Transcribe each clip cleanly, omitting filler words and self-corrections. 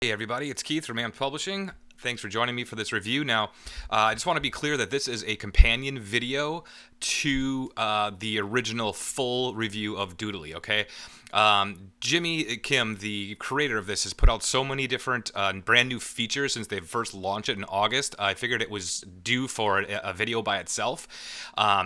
Hey everybody, it's Keith from Amped Publishing. Thanks for joining me for this review. Now, I just want to be clear that this is a companion video to the original full review of Doodly, okay? Jimmy Kim, the creator of this, has put out so many different brand new features since they first launched it in August. I figured it was due for a video by itself.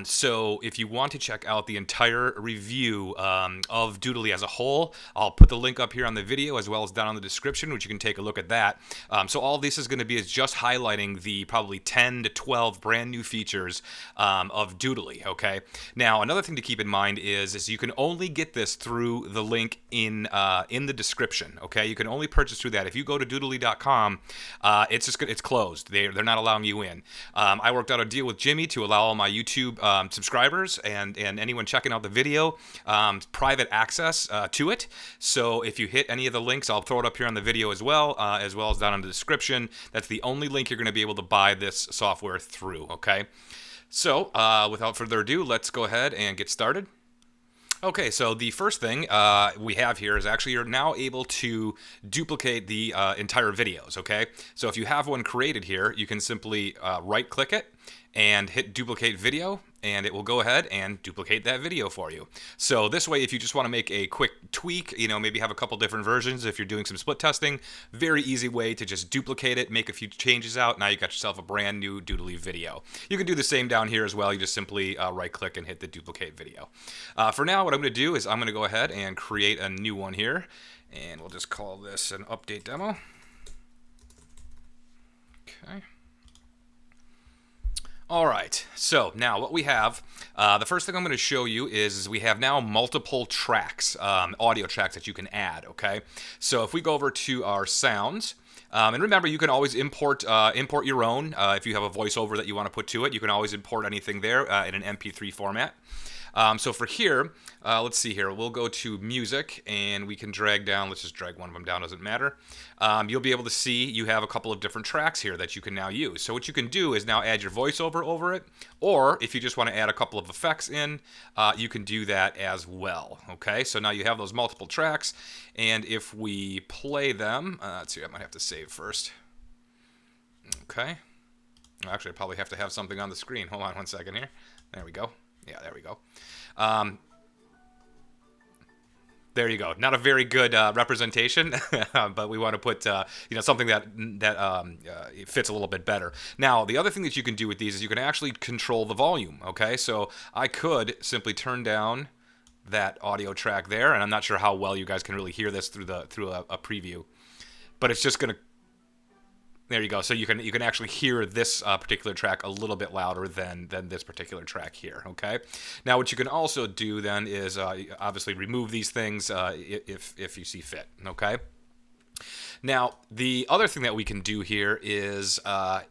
So if you want to check out the entire review of Doodly as a whole, I'll put the link up here on the video as well as down in the description, which you can take a look at that. So all this is going to be is just highlighting the probably 10 to 12 brand new features of Doodly, okay? Now, another thing to keep in mind is you can only get this through the link in the description, okay? You can only purchase through that. If you go to doodly.com, it's closed. They're not allowing you in. I worked out a deal with Jimmy to allow all my YouTube subscribers and anyone checking out the video private access to it. So if you hit any of the links, I'll throw it up here on the video as well as down in the description. That's the only link you're going to be able to buy this software through, okay? So without further ado, let's go ahead and get started. Okay, so the first thing we have here is actually you're now able to duplicate the entire videos, okay? So if you have one created here, you can simply right-click it and hit duplicate video, and it will go ahead and duplicate that video for you. So this way, if you just want to make a quick tweak, maybe have a couple different versions if you're doing some split testing, very easy way to just duplicate it, make a few changes out, now you got yourself a brand new Doodly video. You can do the same down here as well. You just simply right-click and hit the duplicate video. For now, what I'm going to do is I'm going to go ahead and create a new one here, and we'll just call this an update demo. Okay. All right, so now what we have, the first thing I'm going to show you is we have now multiple tracks, audio tracks that you can add, okay? So if we go over to our sounds, and remember, you can always import your own. If you have a voiceover that you want to put to it, you can always import anything there in an MP3 format. So for here, let's see here. We'll go to music, and we can drag down. Let's just drag one of them down. Doesn't matter. You'll be able to see you have a couple of different tracks here that you can now use. So what you can do is now add your voiceover over it, or if you just want to add a couple of effects in, you can do that as well. Okay, so now you have those multiple tracks, and if we play them, let's see. I might have to save first. Okay. Actually, I probably have to have something on the screen. Hold on one second here. There we go. Yeah, there we go. There you go. Not a very good representation, but we want to put something that fits a little bit better. Now, the other thing that you can do with these is you can actually control the volume. Okay, so I could simply turn down that audio track there, and I'm not sure how well you guys can really hear this through a preview, but it's just going to. There you go. So you can actually hear this particular track a little bit louder than this particular track here. Okay. Now what you can also do then is obviously remove these things if you see fit. Okay. Now, the other thing that we can do here is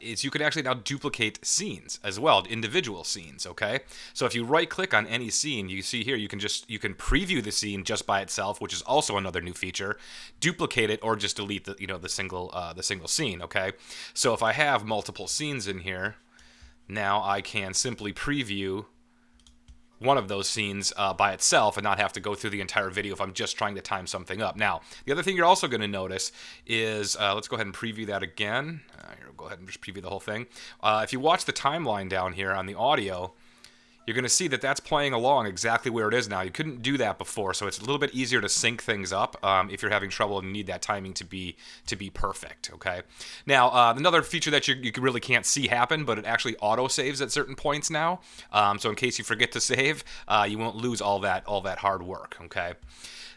you can actually now duplicate scenes as well, individual scenes, okay? So if you right-click on any scene, you see here, you can preview the scene just by itself, which is also another new feature, duplicate it, or just delete the single scene, okay? So if I have multiple scenes in here, now I can simply preview one of those scenes by itself and not have to go through the entire video if I'm just trying to time something up. Now, the other thing you're also going to notice is, let's go ahead and preview that again. Here, we'll go ahead and just preview the whole thing. If you watch the timeline down here on the audio, you're going to see that that's playing along exactly where it is now. You couldn't do that before, so it's a little bit easier to sync things up if you're having trouble and need that timing to be perfect, okay? Now, another feature that you really can't see happen, but it actually auto-saves at certain points now. So in case you forget to save, you won't lose all that hard work, okay?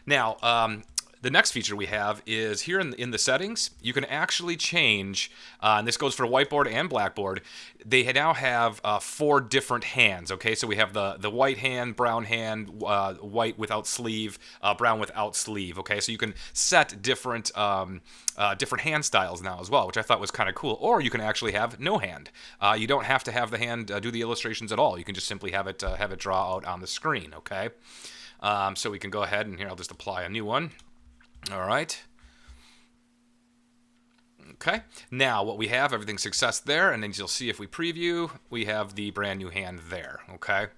Now, the next feature we have is here in the settings, you can actually change, and this goes for Whiteboard and Blackboard, they now have 4 different hands, okay? So we have the white hand, brown hand, white without sleeve, brown without sleeve, okay? So you can set different hand styles now as well, which I thought was kind of cool. Or you can actually have no hand. You don't have to have the hand do the illustrations at all. You can just simply have it draw out on the screen, okay? So we can go ahead, and here I'll just apply a new one. All right. Okay. Now what we have, everything's success there, and then you'll see if we preview, we have the brand new hand there. Okay.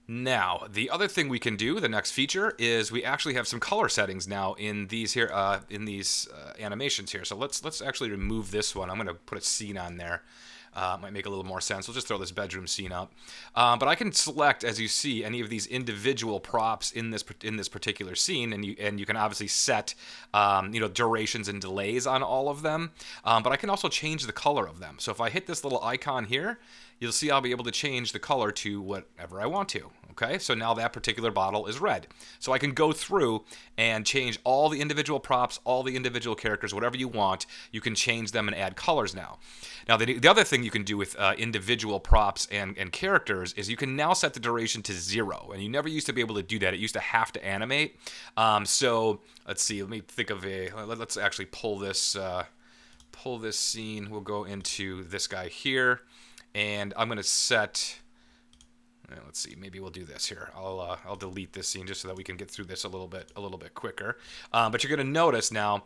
Now, the other thing we can do, the next feature, is we actually have some color settings now in these here, animations here. So let's actually remove this one. I'm going to put a scene on there. Might make a little more sense. We'll just throw this bedroom scene up. But I can select, as you see, any of these individual props in this particular scene, and you can obviously set durations and delays on all of them. But I can also change the color of them. So if I hit this little icon here, you'll see I'll be able to change the color to whatever I want to. Okay, so now that particular bottle is red. So I can go through and change all the individual props, all the individual characters, whatever you want. You can change them and add colors now. Now, the other thing you can do with individual props and characters is you can now set the duration to 0. And you never used to be able to do that. It used to have to animate. So let's see. Let me think of let's actually pull this scene. We'll go into this guy here. And I'm going to set... Let's see. Maybe we'll do this here. I'll delete this scene just so that we can get through this a little bit quicker. But you're going to notice now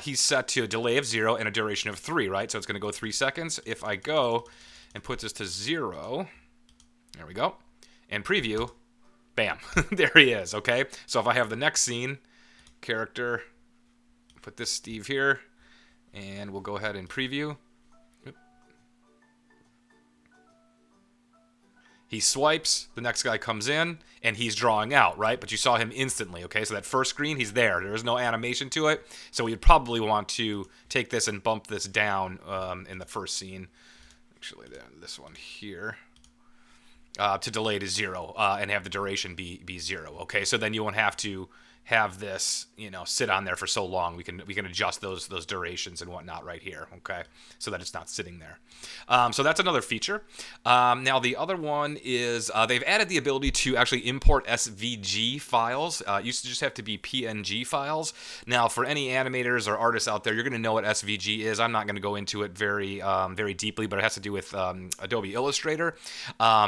he's set to a delay of 0 and a duration of 3, right? So it's going to go 3 seconds. If I go and put this to 0, there we go, and preview, bam, there he is. Okay. So if I have the next scene, character, put this Steve here, and we'll go ahead and preview. He swipes, the next guy comes in, and he's drawing out, right? But you saw him instantly, okay? So that first screen, he's there. There is no animation to it. So we'd probably want to take this and bump this down in the first scene. Actually, this one here. To delay to 0 and have the duration be 0, okay? So then you won't have to have this, sit on there for so long. We can adjust those durations and whatnot right here, okay? So that it's not sitting there. So that's another feature. Now the other one is they've added the ability to actually import SVG files. It used to just have to be PNG files. Now for any animators or artists out there, you're going to know what SVG is. I'm not going to go into it very deeply, but it has to do with Adobe Illustrator.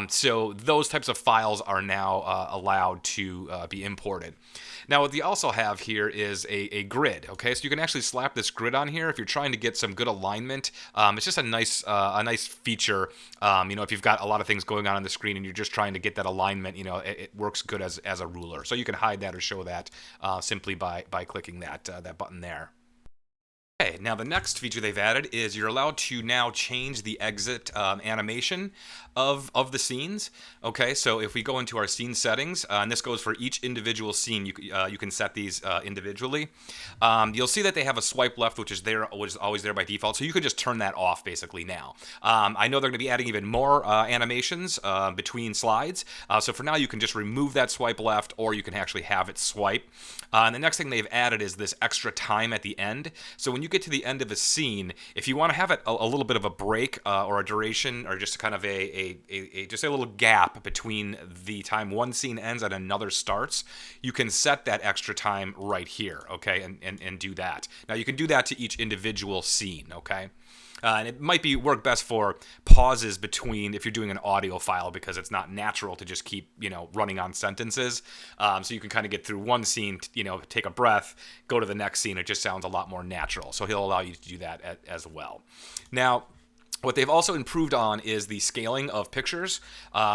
So those types of files are now allowed to be imported. Now, what they also have here is a grid, okay? So you can actually slap this grid on here if you're trying to get some good alignment. It's just a nice feature. If you've got a lot of things going on the screen and you're just trying to get that alignment, it works good as a ruler. So you can hide that or show that simply by clicking that button there. Okay, now the next feature they've added is you're allowed to now change the exit animation of the scenes. Okay, so if we go into our scene settings, and this goes for each individual scene, you can set these individually. You'll see that they have a swipe left, which is always there by default. So you can just turn that off basically now. I know they're going to be adding even more animations between slides. So for now, you can just remove that swipe left, or you can actually have it swipe. And the next thing they've added is this extra time at the end. So when you get to the end of a scene, if you want to have it a little bit of a break or a duration, or just kind of just a little gap between the time one scene ends and another starts, you can set that extra time right here, okay, and do that. Now you can do that to each individual scene, okay. And it might work best for pauses between, if you're doing an audio file, because it's not natural to just keep, running on sentences. So you can kind of get through one scene, take a breath, go to the next scene. It just sounds a lot more natural. So he'll allow you to do that as well. Now, what they've also improved on is the scaling of pictures.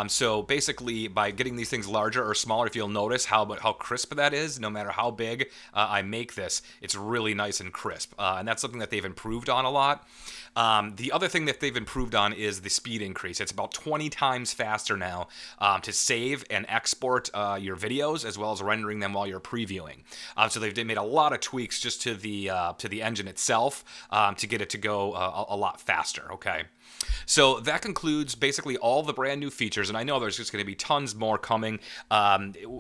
So basically, by getting these things larger or smaller, if you'll notice how crisp that is, no matter how big I make this, it's really nice and crisp. And that's something that they've improved on a lot. The other thing that they've improved on is the speed increase. It's about 20 times faster now to save and export your videos, as well as rendering them while you're previewing. So they've made a lot of tweaks just to the engine itself to get it to go a lot faster. Okay. So that concludes basically all the brand new features, and I know there's just going to be tons more coming.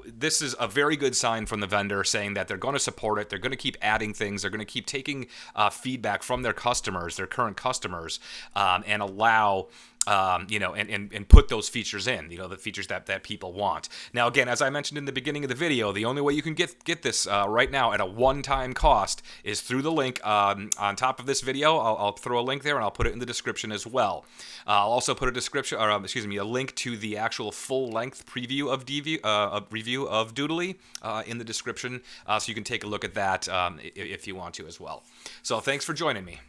This is a very good sign from the vendor saying that they're going to support it. They're going to keep adding things. They're going to keep taking feedback from their customers, their current customers, and allow and put those features in, the features that people want. Now, again, as I mentioned in the beginning of the video, the only way you can get this right now at a one-time cost is through the link on top of this video. I'll throw a link there, and I'll put it in the description as well. I'll also put a link to the actual full-length preview of review of Doodly in the description, so you can take a look at that if you want to as well. So thanks for joining me.